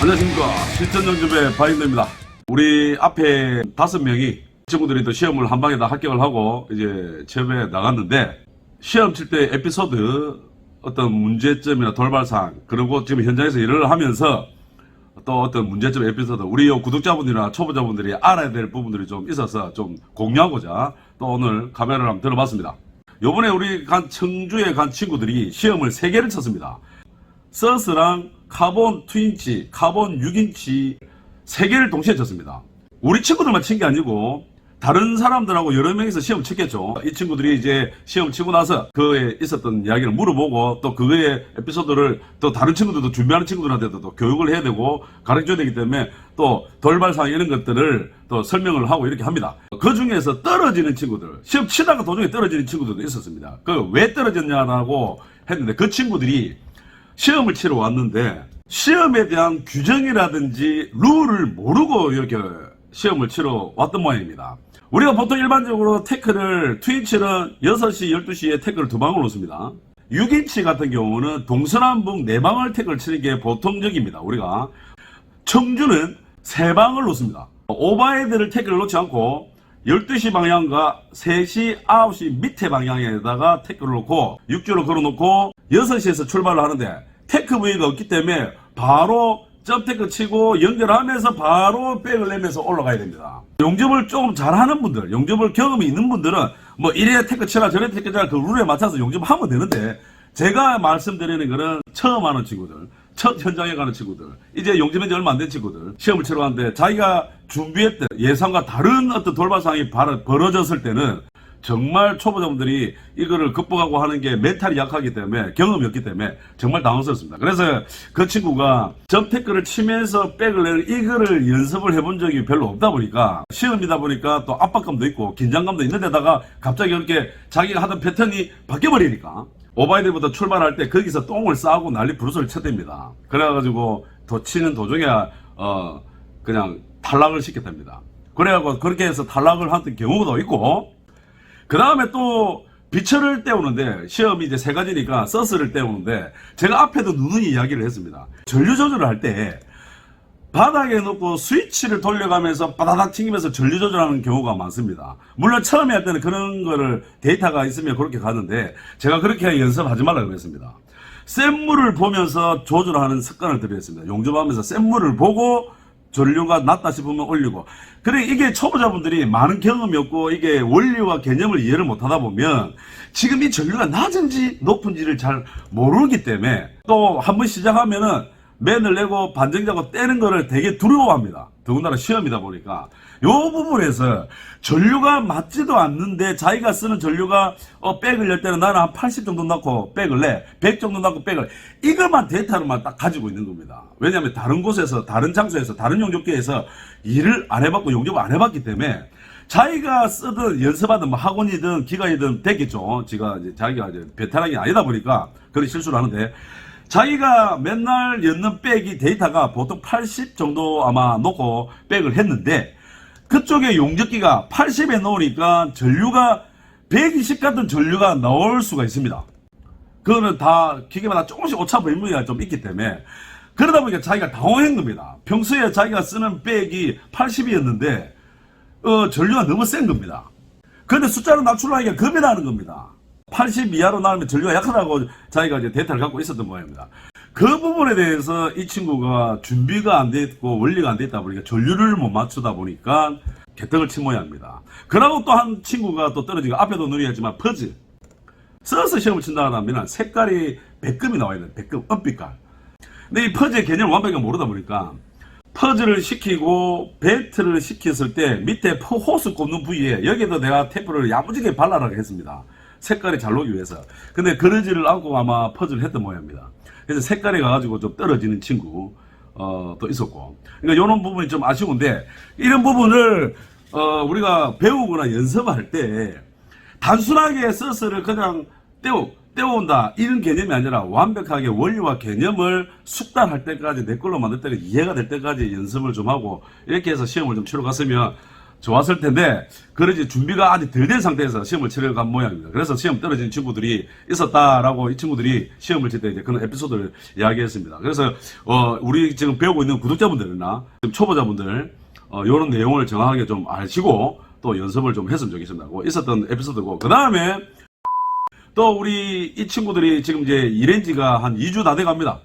안녕하십니까. 실전영접의 바인더입니다. 우리 앞에 5명이 친구들이 또 시험을 한 방에 다 합격을 하고 이제 취업에 나갔는데, 시험 칠 때 에피소드, 어떤 문제점이나 돌발사항, 그리고 지금 현장에서 일을 하면서 또 어떤 문제점 에피소드, 우리 구독자분들이나 초보자분들이 알아야 될 부분들이 좀 있어서 좀 공유하고자 또 오늘 카메라를 한번 들어봤습니다. 요번에 우리 청주에 간 친구들이 시험을 3개를 쳤습니다. 서스랑 카본 2인치, 카본 6인치 3개를 동시에 쳤습니다. 우리 친구들만 친 게 아니고 다른 사람들하고 여러 명이서 시험 쳤겠죠. 이 친구들이 이제 시험 치고 나서 그에 있었던 이야기를 물어보고 또 그거의 에피소드를 또 다른 친구들도, 준비하는 친구들한테도 또 교육을 해야 되고 가르쳐야 되기 때문에 또 돌발상 이런 것들을 또 설명을 하고 이렇게 합니다. 그 중에서 떨어지는 친구들, 시험 치다가 도중에 떨어지는 친구들도 있었습니다. 그 왜 떨어졌냐라고 했는데, 그 친구들이 시험을 치러 왔는데 시험에 대한 규정이라든지 룰을 모르고 이렇게 시험을 치러 왔던 모양입니다. 우리가 보통 일반적으로 태클을, 2인치는 6시, 12시에 태클을 2방을 놓습니다. 6인치 같은 경우는 동서남북 4방을 태클을 치는 게 보통적입니다. 우리가 청주는 3방을 놓습니다. 오바이드를 태클을 놓지 않고 12시 방향과 3시, 9시 밑에 방향에다가 태클을 놓고 6주로 걸어놓고 6시에서 출발을 하는데, 태크 부위가 없기 때문에 바로 점태크 치고 연결하면서 바로 백을 내면서 올라가야 됩니다. 용접을 조금 잘하는 분들, 용접을 경험이 있는 분들은 뭐 이래 태크 치라 저래 태크 치라 그 룰에 맞춰서 용접을 하면 되는데, 제가 말씀드리는 거는 처음 하는 친구들, 첫 현장에 가는 친구들, 이제 용접한 지 얼마 안 된 친구들, 시험을 치러 갔는데 자기가 준비했던 예상과 다른 어떤 돌발상이 벌어졌을 때는 정말 초보자분들이 이거를 극복하고 하는 게 멘탈이 약하기 때문에, 경험이 없기 때문에 정말 당황스럽습니다. 그래서 그 친구가 점태클을 치면서 백을 내는 이거를 연습을 해본 적이 별로 없다 보니까, 시험이다 보니까 또 압박감도 있고 긴장감도 있는 데다가 갑자기 이렇게 자기가 하던 패턴이 바뀌어버리니까 오바이드부터 출발할 때 거기서 똥을 싸고 난리 부르스를 쳤답니다. 그래가지고 치는 도중에 그냥 탈락을 시켰답니다. 그래가지고 그렇게 해서 탈락을 하던 경우도 있고, 그 다음에 또 비철을 때우는데, 시험이 이제 3가지니까 서스를 때우는데, 제가 앞에도 누누이 이야기를 했습니다. 전류 조절을 할 때 바닥에 놓고 스위치를 돌려가면서 바다닥 튕기면서 전류 조절하는 경우가 많습니다. 물론 처음에 할 때는 그런 거를 데이터가 있으면 그렇게 가는데, 제가 그렇게 연습하지 말라고 그랬습니다. 센 물을 보면서 조절하는 습관을 들였습니다. 용접하면서 센 물을 보고 전류가 낮다 싶으면 올리고. 그래, 이게 초보자분들이 많은 경험이 없고 이게 원리와 개념을 이해를 못하다 보면 지금 이 전류가 낮은지 높은지를 잘 모르기 때문에, 또 한번 시작하면은 맨을 내고 반정지하고 떼는 거를 되게 두려워합니다. 더군다나 시험이다 보니까. 요 부분에서 전류가 맞지도 않는데 자기가 쓰는 전류가 백을 열 때는 나는 한 80 정도 넣고 백을 내, 100 정도 넣고 백을, 이것만 데이터로만 딱 가지고 있는 겁니다. 왜냐하면 다른 곳에서, 다른 장소에서, 다른 용접기에서 일을 안 해봤고 용접을 안 해봤기 때문에 자기가 쓰든 연습하든 뭐 학원이든 기관이든 됐겠죠. 자기가 이제 베테랑이 아니다 보니까 그런 실수를 하는데, 자기가 맨날 였는 백이 데이터가 보통 80 정도 아마 놓고 백을 했는데, 그쪽에 용접기가 80에 놓으니까 전류가 120 같은 전류가 나올 수가 있습니다. 그거는 다 기계마다 조금씩 오차 범위가 좀 있기 때문에, 그러다 보니까 자기가 당황한 겁니다. 평소에 자기가 쓰는 백이 80이었는데 전류가 너무 센 겁니다. 그런데 숫자를 낮추려니까 겁이 나는 겁니다. 80 이하로 나오면 전류가 약하다고 자기가 이제 데이터를 갖고 있었던 모양입니다. 그 부분에 대해서 이 친구가 준비가 안 돼 있고 원리가 안 돼 있다 보니까 전류를 못 맞추다 보니까 개떡을 친 모양입니다. 그러고 또 한 친구가 또 떨어지고, 앞에도 누리했지만 퍼즐. 서서 시험을 친다 하면 색깔이 백금이 나와야 돼요. 백금, 은빛깔. 근데 이 퍼즐의 개념을 완벽하게 모르다 보니까 퍼즐을 시키고 벨트를 시켰을 때 밑에 호스 꼽는 부위에 여기도 내가 테이프를 야무지게 발라라고 했습니다. 색깔이 잘 나오기 위해서. 근데 그러지를 않고 아마 퍼즐을 했던 모양입니다. 그래서 색깔이 가가지고 좀 떨어지는 친구 또 있었고. 그러니까 이런 부분이 좀 아쉬운데, 이런 부분을 우리가 배우거나 연습할 때 단순하게 서스를 그냥 떼어온다 이런 개념이 아니라 완벽하게 원리와 개념을 숙달할 때까지, 내 걸로 만들 때까지, 이해가 될 때까지 연습을 좀 하고 이렇게 해서 시험을 좀 치러 갔으면 좋았을 텐데 그러지 준비가 아직 덜 된 상태에서 시험을 치러 간 모양입니다. 그래서 시험 떨어진 친구들이 있었다라고 이 친구들이 시험을 칠 때 이제 그런 에피소드를 이야기했습니다. 그래서 우리 지금 배우고 있는 구독자분들이나 초보자분들 이런 내용을 정확하게 좀 아시고 또 연습을 좀 했으면 좋겠습니다. 있었던 에피소드고, 그 다음에 또 우리 이 친구들이 지금 이제 일한 지가 한 2주 다 돼 갑니다.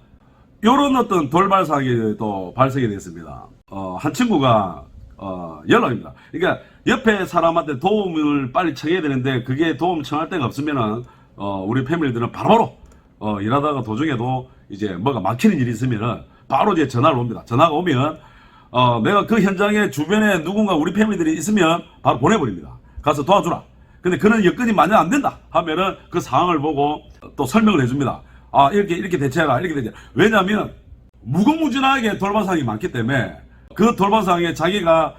요런 어떤 돌발 사항이 또 발생이 됐습니다. 한 친구가 연락입니다. 그러니까 옆에 사람한테 도움을 빨리 청해야 되는데 그게 도움 청할 데가 없으면은 우리 패밀리들은 바로바로 일하다가 도중에도 이제 뭐가 막히는 일이 있으면은 바로 이제 전화를 옵니다. 전화가 오면 내가 그 현장에 주변에 누군가 우리 패밀리들이 있으면 바로 보내버립니다. 가서 도와주라. 근데 그런 여건이 만약 안 된다 하면은 그 상황을 보고 또 설명을 해줍니다. 이렇게 대처해라, 이렇게 대처해라. 왜냐하면 무궁무진하게 돌발 상황이 많기 때문에 그 돌발 상황에 자기가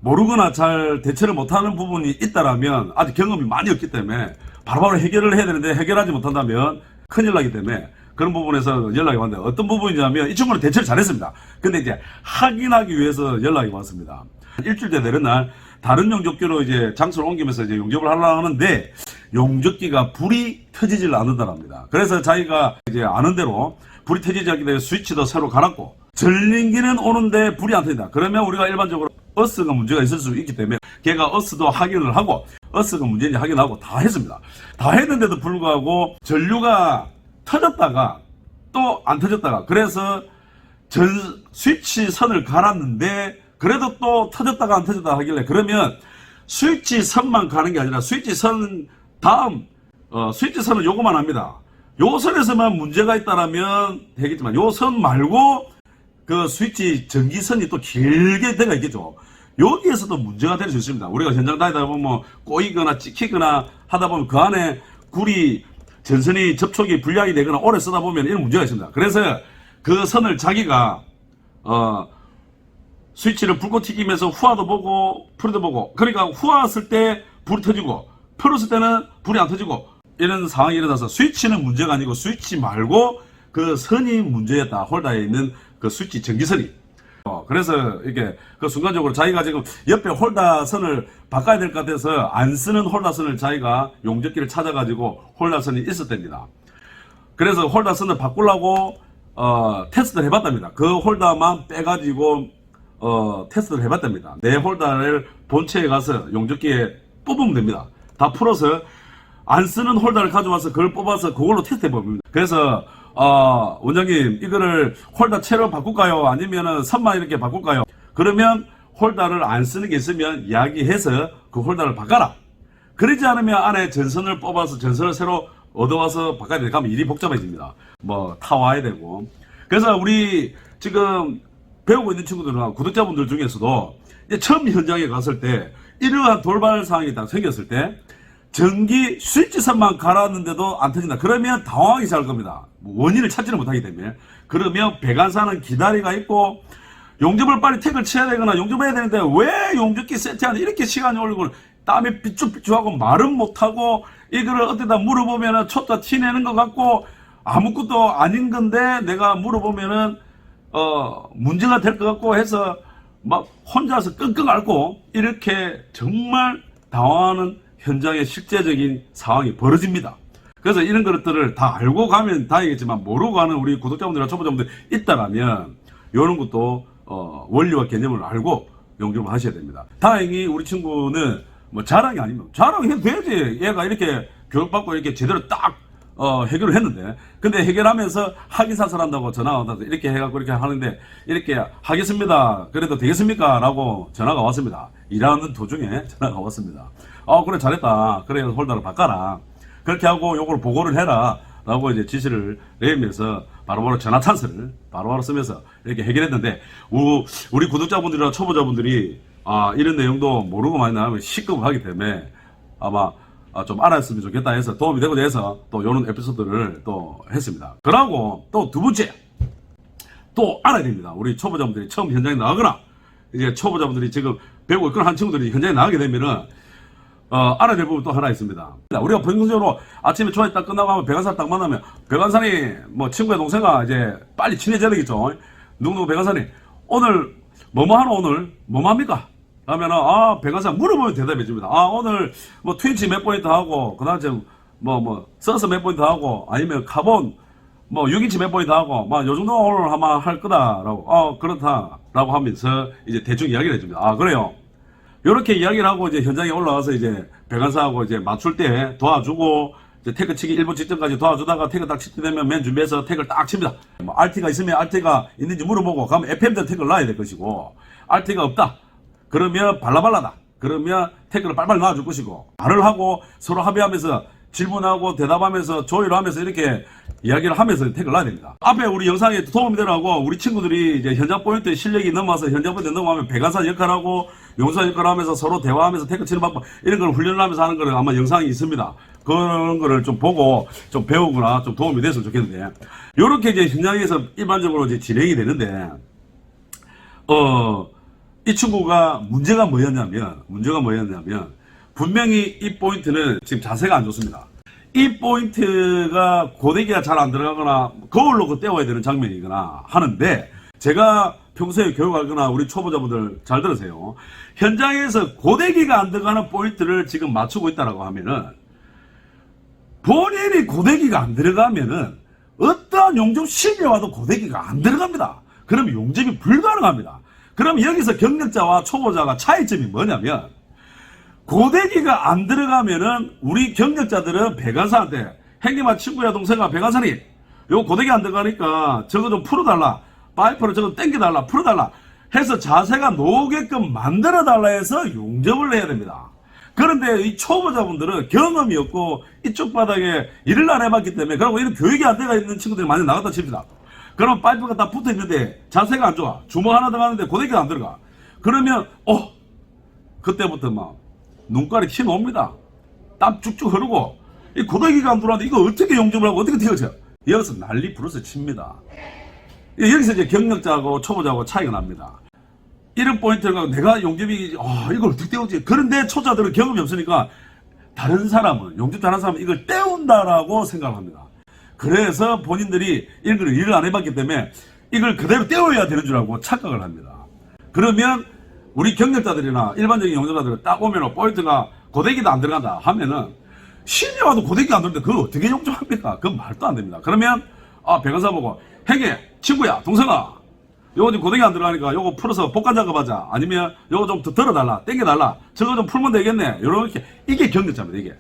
모르거나 잘 대처를 못하는 부분이 있다라면 아직 경험이 많이 없기 때문에 바로바로 해결을 해야 되는데 해결하지 못한다면 큰일 나기 때문에 그런 부분에서 연락이 왔는데, 어떤 부분이냐면 이 친구는 대처를 잘했습니다. 근데 이제 확인하기 위해서 연락이 왔습니다. 일주일 때 되는 날 다른 용접기로 이제 장소를 옮기면서 이제 용접을 하려고 하는데 용접기가 불이 터지질 않는다랍니다. 그래서 자기가 이제 아는 대로 불이 터지지 않기 때문에 스위치도 새로 갈았고 전lin기는 오는데 불이 안 터진다. 그러면 우리가 일반적으로 어스가 문제가 있을 수 있기 때문에 걔가 어스도 확인을 하고 어스가 문제인지 확인하고 다 했습니다. 다 했는데도 불구하고 전류가 터졌다가 또 안 터졌다가, 그래서 스위치 선을 갈았는데 그래도 또 터졌다가 안 터졌다 하길래, 그러면 스위치 선만 가는 게 아니라 스위치 선 다음 스위치 선은 요거만 합니다. 요 선에서만 문제가 있다라면 되겠지만 요 선 말고 그 스위치 전기선이 또 길게 들어가 있겠죠. 여기에서도 문제가 될 수 있습니다. 우리가 현장 다니다 보면 꼬이거나 찍히거나 하다 보면 그 안에 구리 전선이 접촉이 불량이 되거나 오래 쓰다 보면 이런 문제가 있습니다. 그래서 그 선을 자기가 스위치를 불고 튀기면서 후화도 보고 풀도 보고, 그러니까 후화 쓸 때 불이 터지고 풀었을 때는 불이 안 터지고 이런 상황이 일어나서 스위치는 문제가 아니고 스위치 말고 그 선이 문제였다. 홀더에 있는 그 스위치 전기선이. 그래서 이게 그 순간적으로 자기가 지금 옆에 홀더 선을 바꿔야 될 것 같아서 안 쓰는 홀더 선을 자기가 용접기를 찾아가지고 홀더 선이 있었답니다. 그래서 홀더 선을 바꾸려고 테스트를 해봤답니다. 그 홀더만 빼가지고 테스트를 해봤답니다. 내 홀더를 본체에 가서 용접기에 뽑으면 됩니다. 다 풀어서 안 쓰는 홀더를 가져와서 그걸 뽑아서 그걸로 테스트 해봅니다. 그래서 원장님 이거를 홀더 채로 바꿀까요? 아니면은 선만 이렇게 바꿀까요? 그러면 홀더를 안 쓰는 게 있으면 이야기해서 그 홀더를 바꿔라. 그러지 않으면 안에 전선을 뽑아서 전선을 새로 얻어와서 바꿔야 되니까 일이 복잡해집니다. 뭐 타와야 되고. 그래서 우리 지금 배우고 있는 친구들이나 구독자분들 중에서도 이제 처음 현장에 갔을 때 이러한 돌발 상황이 딱 생겼을 때 전기 스위치선만 갈았는데도 안 터진다. 그러면 당황하기 시작할 겁니다. 원인을 찾지를 못하기 때문에. 그러면 배관사는 기다리가 있고 용접을 빨리 택을 쳐야 되거나 용접해야 되는데 왜 용접기 세팅하는데 이렇게 시간이 걸리고 땀이 삐쭉삐쭉하고 말은 못하고 이거를 어디다 물어보면은 쳤다 티내는 것 같고 아무것도 아닌 건데 내가 물어보면은 문제가 될 것 같고 해서 막 혼자서 끙끙 앓고 이렇게 정말 당황하는 현장의 실제적인 상황이 벌어집니다. 그래서 이런 것들을 다 알고 가면 다행이겠지만 모르고 가는 우리 구독자분들이나 초보자분들 있다라면 이런 것도 원리와 개념을 알고 용접을 하셔야 됩니다. 다행히 우리 친구는 뭐 자랑이 아닙니다. 자랑해도 되지. 얘가 이렇게 교육받고 이렇게 제대로 딱 해결을 했는데, 근데 해결하면서 확인사설한다고 전화가 와서 이렇게 해갖고 이렇게 하는데 이렇게 하겠습니다. 그래도 되겠습니까? 라고 전화가 왔습니다. 일하는 도중에 전화가 왔습니다. 그래 잘했다. 그래 홀더를 바꿔라. 그렇게 하고 요걸 보고를 해라. 라고 이제 지시를 내리면서 바로바로 전화 찬스를 바로바로 쓰면서 이렇게 해결했는데, 우리 구독자분들이나 초보자분들이 이런 내용도 모르고 많이 나오면 시급하기 때문에 아마 좀 알았으면 좋겠다 해서 도움이 되고 해서 또 이런 에피소드를 또 했습니다. 그러고 또 두 번째 또 알아야 됩니다. 우리 초보자분들이 처음 현장에 나가거나 이제 초보자분들이 지금 배우고 있거나 한 친구들이 현장에 나가게 되면은 알아야 될 부분 또 하나 있습니다. 우리가 본능적으로 아침에 초에 딱 끝나고 하면 배관사 딱 만나면 배관사님 뭐 친구의 동생아 이제 빨리 친해져야 되겠죠. 누구 배관사님 오늘 뭐뭐 하노 오늘 뭐뭐 합니까? 하면은, 배관사 물어보면 대답해 줍니다. 오늘 뭐 트위치 몇 포인트 하고, 그 다음에 서스 몇 포인트 하고, 아니면 카본, 6인치 몇 포인트 하고, 요 정도 오늘 아마 할 거다라고, 그렇다라고 하면서 이제 대충 이야기를 해줍니다. 그래요. 요렇게 이야기를 하고 이제 현장에 올라와서 이제 배관사하고 이제 맞출 때 도와주고, 이제 태그 치기 1분 직전까지 도와주다가 태그 딱 칠 때 되면 맨 준비해서 태그를 딱 칩니다. RT가 있으면 RT가 있는지 물어보고, 가면 FM대 태그를 놔야 될 것이고, RT가 없다. 그러면 발라발라다. 그러면 태그를 빨빨 놔줄 것이고, 말을 하고 서로 합의하면서 질문하고 대답하면서 조율하면서 이렇게 이야기를 하면서 태그를 놔야 됩니다. 앞에 우리 영상에 도움이 되라고 우리 친구들이 이제 현장 포인트 실력이 넘어서 현장 포인트 넘어가면 배관사 역할하고 용사 역할을 하면서 서로 대화하면서 태그 치는 방법 이런 걸 훈련을 하면서 하는 거는 아마 영상이 있습니다. 그런 거를 좀 보고 좀 배우거나 좀 도움이 됐으면 좋겠는데, 요렇게 이제 현장에서 일반적으로 이제 진행이 되는데, 이 친구가 문제가 뭐였냐면, 분명히 이 포인트는 지금 자세가 안 좋습니다. 이 포인트가 고데기가 잘 안 들어가거나 거울로 떼어야 되는 장면이거나 하는데, 제가 평소에 교육하거나 우리 초보자분들 잘 들으세요. 현장에서 고데기가 안 들어가는 포인트를 지금 맞추고 있다라고 하면은, 본인이 고데기가 안 들어가면은 어떠한 용접 시험에 와도 고데기가 안 들어갑니다. 그럼 용접이 불가능합니다. 그럼 여기서 경력자와 초보자가 차이점이 뭐냐면, 고데기가 안 들어가면은 우리 경력자들은 배관사한테, 형님아, 친구야, 동생아, 배관사님, 요 고데기 안 들어가니까 저거 좀 풀어달라, 파이프를 저거 당겨달라, 풀어달라 해서 자세가 놓게끔 만들어달라 해서 용접을 해야 됩니다. 그런데 이 초보자분들은 경험이 없고 이쪽 바닥에 일을 안 해봤기 때문에, 그리고 이런 교육이 안 돼가 있는 친구들이 많이 나갔다 칩니다. 그럼 파이프가 다 붙어 있는데 자세가 안 좋아. 주먹 하나 들어가는데 고데기가 안 들어가. 그러면 그때부터 막 눈깔이 튀어나옵니다. 땀 쭉쭉 흐르고, 이 고데기가 안 들어왔는데 이거 어떻게 용접을 하고 어떻게 튀어져? 여기서 난리 부르서 칩니다. 여기서 이제 경력자하고 초보자하고 차이가 납니다. 이런 포인트를 가지고 내가 용접이 이걸 어떻게 떼우지? 그런데 초보자들은 경험이 없으니까 다른 사람은, 용접 잘하는 사람은 이걸 떼운다라고 생각을 합니다. 그래서 본인들이 이런 걸 일을 안 해봤기 때문에 이걸 그대로 떼어야 되는 줄 알고 착각을 합니다. 그러면 우리 경력자들이나 일반적인 용접자들은 딱 오면 포인트가 고데기도 안 들어간다 하면은, 시험에 와도 고데기가 안 들어오는데 그걸 어떻게 용접합니까? 그건 말도 안 됩니다. 그러면 배관사 보고, 형님, 친구야, 동생아, 요거 지금 고데기 안 들어가니까 요거 풀어서 복간 작업하자. 아니면 요거 좀 더 들어달라, 당겨달라, 저거 좀 풀면 되겠네. 요렇게. 이게 경력자입니다, 이게.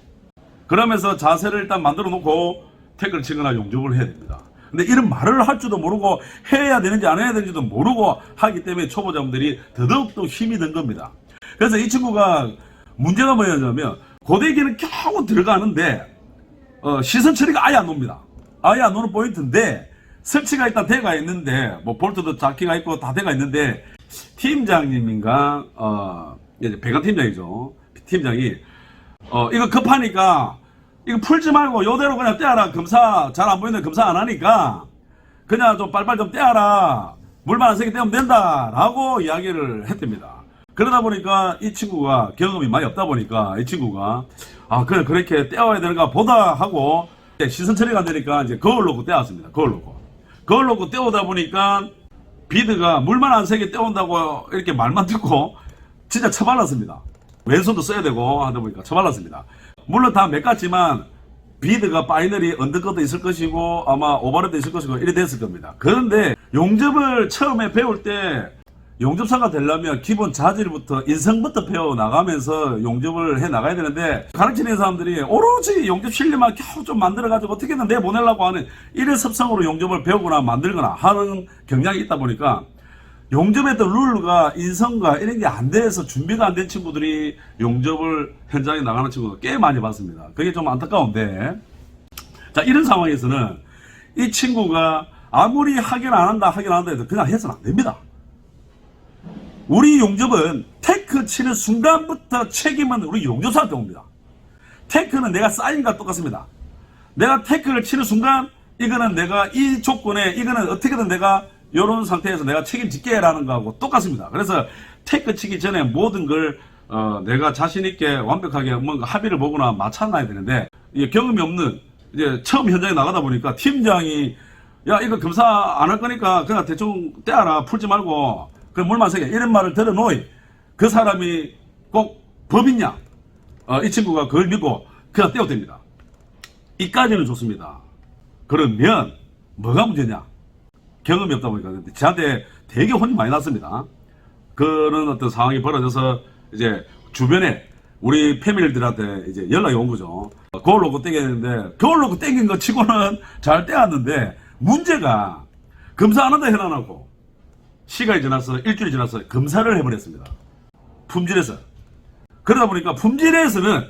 그러면서 자세를 일단 만들어 놓고 태그를 치거나 용접을 해야 됩니다. 근데 이런 말을 할 줄도 모르고 해야 되는지 안 해야 되는지도 모르고 하기 때문에 초보자분들이 더더욱 힘이 든 겁니다. 그래서 이 친구가 문제가 뭐냐면, 고데기는 겨우 들어가는데 시선 처리가 아예 안 옵니다. 아예 안 오는 포인트인데, 설치가 일단 돼가 있는데, 볼트도 자키가 있고 다 돼가 있는데, 팀장님인가 이제 배관 팀장이죠. 팀장이 이거 급하니까 이거 풀지 말고 요대로 그냥 떼어라. 검사 잘 안 보이는데 검사 안 하니까 그냥 좀 빨빨 좀 떼어라. 물만 안 세게 떼면 된다 라고 이야기를 했답니다. 그러다 보니까 이 친구가 경험이 많이 없다 보니까 이 친구가 그래 그렇게 떼어야 되는가 보다 하고, 시선 처리가 안 되니까 이제 거울 놓고 떼었습니다. 거울 놓고 떼오다 보니까 비드가 물만 안 세게 떼온다고 이렇게 말만 듣고 진짜 처발랐습니다. 왼손도 써야 되고 하다 보니까 처발랐습니다. 물론 다 맺갔지만 비드가 파이널이 언더컷도 있을 것이고 아마 오버랩도 있을 것이고 이래 됐을 겁니다. 그런데 용접을 처음에 배울 때, 용접사가 되려면 기본 자질부터 인성부터 배워나가면서 용접을 해 나가야 되는데, 가르치는 사람들이 오로지 용접 실력만 겨우 좀 만들어가지고 어떻게든 내보내려고 하는 이런 습성으로 용접을 배우거나 만들거나 하는 경향이 있다 보니까, 용접의 룰과 인성과 이런 게 안 돼서 준비가 안 된 친구들이 용접을 현장에 나가는 친구가 꽤 많이 봤습니다. 그게 좀 안타까운데, 자, 이런 상황에서는 이 친구가 아무리 하긴 안 한다 해도 그냥 해서는 안 됩니다. 우리 용접은 테크 치는 순간부터 책임은 우리 용접사한테 옵니다. 테크는 내가 쌓인과 똑같습니다. 내가 테크를 치는 순간 이거는 내가 이 조건에 이거는 어떻게든 내가 이런 상태에서 내가 책임질게 라는 거하고 똑같습니다. 그래서 테크 치기 전에 모든 걸 내가 자신있게 완벽하게 뭔가 합의를 보거나 맞춰놔야 되는데, 이게 경험이 없는 이제 처음 현장에 나가다 보니까 팀장이 야 이거 검사 안 할 거니까 그냥 대충 떼어라, 풀지 말고 그 물만 세게, 이런 말을 들어놓이. 그 사람이 꼭 법이냐? 이 친구가 그걸 믿고 그냥 떼어댑니다. 이까지는 좋습니다. 그러면 뭐가 문제냐? 경험이 없다 보니까 저한테 되게 혼이 많이 났습니다. 그런 어떤 상황이 벌어져서 이제 주변에 우리 패밀리들한테 이제 연락이 온 거죠. 거울 놓고 떼겠는데 거울 놓고 떼긴 거 치고는 잘 떼었는데 문제가 검사 안 한다 해놔놓고 시간이 지나서 일주일이 지나서 검사를 해버렸습니다. 품질에서. 그러다 보니까 품질에서는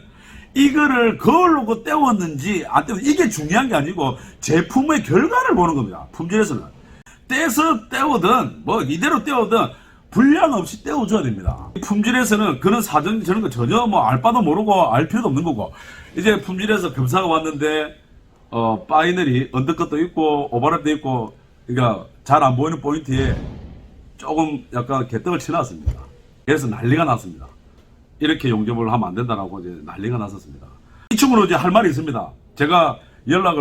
이거를 거울 놓고 떼웠는지 안 떼웠는지 이게 중요한 게 아니고 제품의 결과를 보는 겁니다. 품질에서는. 떼서 떼우든 뭐 이대로 떼우든 분량 없이 떼어줘야 됩니다. 품질에서는 그런 사전 저런 거 전혀 뭐 알 바도 모르고 알 필요도 없는 거고 이제 품질에서 검사가 왔는데 파이널이 언더컷도 있고 오버랩도 있고 그러니까 잘 안 보이는 포인트에 조금 약간 개떡을 치놨습니다. 그래서 난리가 났습니다. 이렇게 용접을 하면 안 된다라고 이제 난리가 났었습니다. 이 친구는 이제 할 말이 있습니다. 제가 연락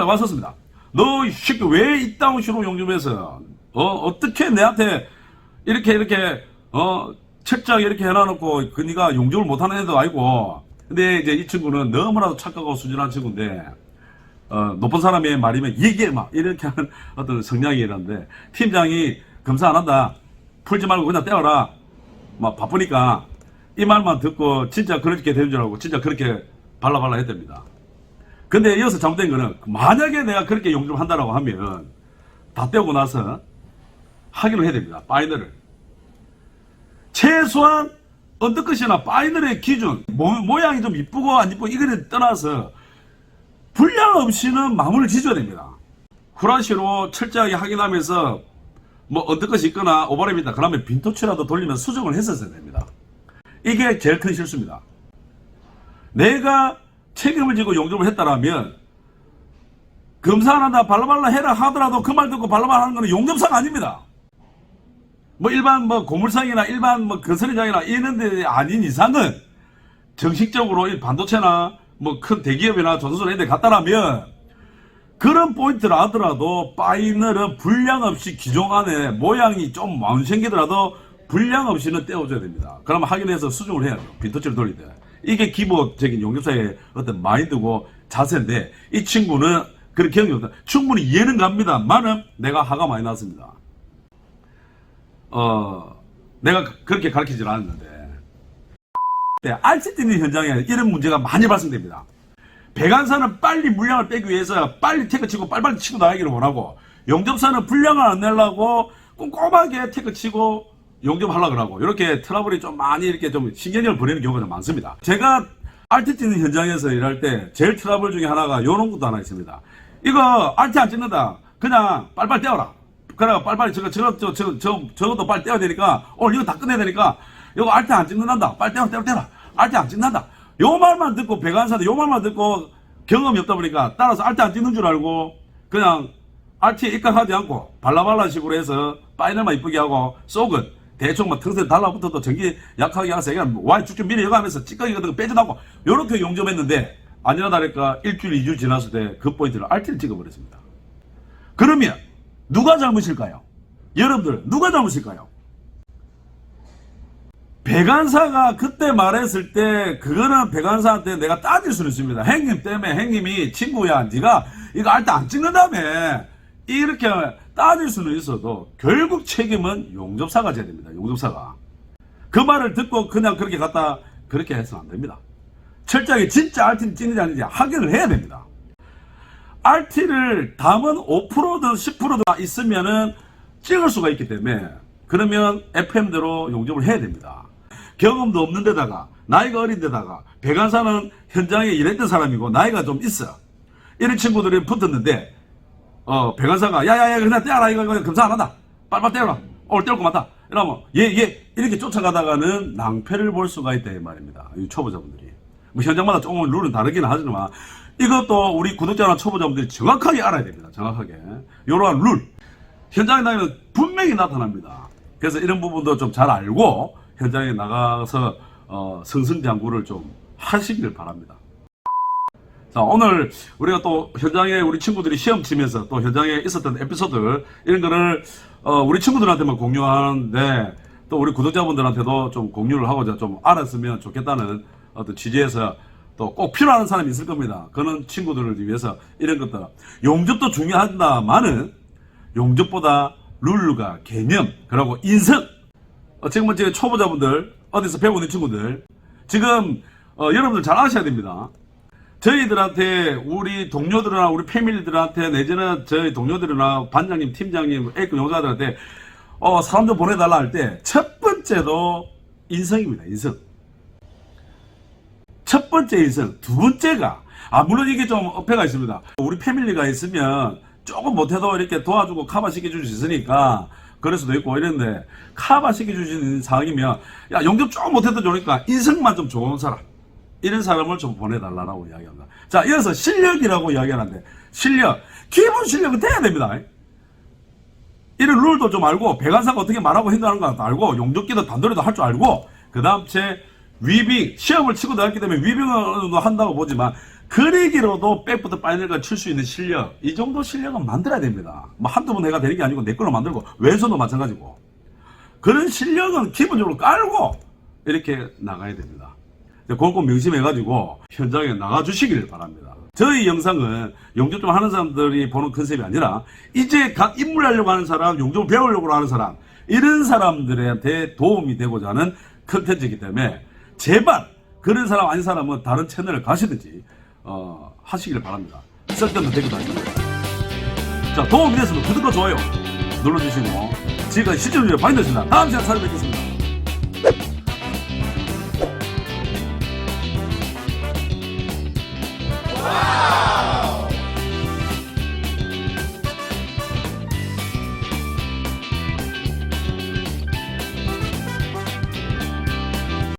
왔었습니다. 너 이 새끼 왜 이따운 식으로 용접해서 어떻게 내한테 이렇게 책자에 이렇게 해놔놓고 그 네가 용접을 못하는 애도 아니고 근데 이제 이 친구는 너무나도 착하고 순진한 친구인데 높은 사람의 말이면 얘기해 막 이렇게 하는 어떤 성향이 이런데 팀장이 검사 안 한다 풀지 말고 그냥 떼어라 막 바쁘니까 이 말만 듣고 진짜 그렇게 되는 줄 알고 진짜 그렇게 발라발라 했답니다. 근데 이어서 잘못된 거는 만약에 내가 그렇게 용접을 한다라고 하면 다 떼고 나서 하기로 해야 됩니다. 파이널을. 최소한 언더컷이나 파이널의 기준 모양이 좀 이쁘고 안 이쁘고 이거를 떠나서 분량 없이는 마무리를 지어야 됩니다. 후라시로 철저하게 확인하면서 뭐 언더컷이 있거나 오버랩이 있다 그러면 빈토치라도 돌리면서 수정을 했었어야 됩니다. 이게 제일 큰 실수입니다. 내가 책임을 지고 용접을 했다라면 검사 안 한다 발라발라 해라 하더라도 그 말 듣고 발라발라 하는 거는 용접사가 아닙니다. 뭐 일반 뭐 고물상이나 일반 뭐 건설현장이나 이런 데 아닌 이상은 정식적으로 반도체나 뭐 큰 대기업이나 조선소 이런 데 갔다라면 그런 포인트를 하더라도 파이널은 분량 없이 기종 안에 모양이 좀 완생기더라도 분량 없이는 떼어줘야 됩니다. 그러면 확인해서 수정을 해야 돼요. 빈터치를 돌릴 때. 이게 기본적인 용접사의 어떤 마인드고 자세인데 이 친구는 그런 경험이 없다. 충분히 이해는 갑니다만은 내가 화가 많이 났습니다. 내가 그렇게 가르치질 않았는데 RCT 있는 현장에 이런 문제가 많이 발생됩니다. 배관사는 빨리 물량을 빼기 위해서 빨리 태그 치고 빨리빨리 치고 나가기를 원하고 용접사는 분량을 안 내려고 꼼꼼하게 태그 치고 용접하려고 하고 이렇게 트러블이 좀 많이 이렇게 좀 신경을 보내는 경우가 좀 많습니다. 제가 RTT 있는 현장에서 일할 때 제일 트러블 중에 하나가 요런 것도 하나 있습니다. 이거 RT 안 찍는다. 그냥 빨리빨리 떼어라. 그래가 빨리빨리 저것도 빨리 떼어야 되니까 오늘 이거 다 끝내야 되니까 이거 RT 안 찍는단다. 빨리 떼어라. RT 안 찍는다. 요 말만 듣고 배관사도 요 말만 듣고 경험이 없다 보니까 따라서 RT 안 찍는 줄 알고 그냥 RT에 입각하지 않고 발라발라 식으로 해서 파이널만 이쁘게 하고 속은 대충 막 틈새 달라붙어도 전기 약하게 하서 그냥 와이 쭉쭉 밀어가면서 찌꺼기 같은 거 빼져나고 요렇게 용접했는데 아니나 다를까 일주일 2주일 지났을 때 그 포인트를 RT를 찍어버렸습니다. 그러면 누가 잘못일까요? 여러분들 누가 잘못일까요? 배관사가 그때 말했을 때 그거는 배관사한테 내가 따질 수는 있습니다. 형님 때문에 형님이 친구야 네가 이거 RT 안 찍는다며 이렇게 따질 수는 있어도 결국 책임은 용접사가 져야 됩니다. 용접사가. 그 말을 듣고 그냥 그렇게 갔다 그렇게 해서는 안 됩니다. 철저하게 진짜 RT는 찍는지 아닌지 확인을 해야 됩니다. RT를 담은 5%든 10%든 있으면은 찍을 수가 있기 때문에 그러면 FM대로 용접을 해야 됩니다. 경험도 없는 데다가 나이가 어린 데다가 배관사는 현장에 일했던 사람이고 나이가 좀 있어. 이런 친구들이 붙었는데 배관사가 야야야 그냥 떼어라 이거 검사 안 한다. 빨리빨리 떼어라. 오늘 떼올 것 같다. 이러면 얘 이렇게 쫓아가다가는 낭패를 볼 수가 있다 이 말입니다. 이 초보자분들이. 뭐 현장마다 조금 룰은 다르기는 하지만 이것도 우리 구독자나 초보자분들이 정확하게 알아야 됩니다. 정확하게. 이러한 룰. 현장에 나가면 분명히 나타납니다. 그래서 이런 부분도 좀 잘 알고 현장에 나가서 승승장구를 좀 하시길 바랍니다. 자, 오늘 우리가 또 현장에 우리 친구들이 시험 치면서 또 현장에 있었던 에피소드 이런 거를 우리 친구들한테만 공유하는데 또 우리 구독자분들한테도 좀 공유를 하고자 좀 알았으면 좋겠다는 어떤 취지에서 또 꼭 필요한 사람이 있을 겁니다. 그런 친구들을 위해서 이런 것들. 용접도 중요하다마는 용접보다 룰과 개념, 그리고 인성. 지금 제 초보자분들, 어디서 배우고 있는 친구들, 지금 여러분들 잘 아셔야 됩니다. 저희들한테, 우리 동료들이나 우리 패밀리들한테, 내지는 저희 동료들이나 반장님, 팀장님, A급 용사들한테 사람 좀 보내달라 할 때 첫 번째도 인성입니다. 인성. 첫 번째 인성. 두 번째가, 물론 이게 좀 어폐가 있습니다. 우리 패밀리가 있으면 조금 못해도 이렇게 도와주고 커버 시켜줄 수 있으니까 그럴 수도 있고 이랬는데, 커버 시켜주시는 상황이면 야, 용접 조금 못해도 좋으니까 인성만 좀 좋은 사람, 이런 사람을 좀 보내달라고 이야기합니다. 자, 이어서 실력이라고 이야기하는데, 실력, 기본 실력은 돼야 됩니다. 이런 룰도 좀 알고, 배관사가 어떻게 말하고 행동하는 것도 알고, 용접기도 단도리도 할 줄 알고, 그 다음 위빙, 시험을 치고 나왔기 때문에 위빙을 한다고 보지만 그리기로도 백부터 파이널까지 칠 수 있는 실력, 이 정도 실력은 만들어야 됩니다. 뭐 한두 번 해가 되는 게 아니고 내 걸로 만들고, 왼손도 마찬가지고, 그런 실력은 기본적으로 깔고 이렇게 나가야 됩니다. 그걸 꼭 명심해가지고 현장에 나가주시길 바랍니다. 저희 영상은 용접 좀 하는 사람들이 보는 컨셉이 아니라, 이제 각 입문하려고 하는 사람, 용접을 배우려고 하는 사람, 이런 사람들한테 도움이 되고자 하는 컨텐츠이기 때문에 제발 그런 사람 아닌 사람은 다른 채널을 가시든지 하시길 바랍니다. 쓸데없는 댓글도 하십니다. 자, 도움이 됐으면 구독과 좋아요 눌러주시고, 지금까지 실전주의 바인더였습니다. 다음 시간에 찾아뵙겠습니다.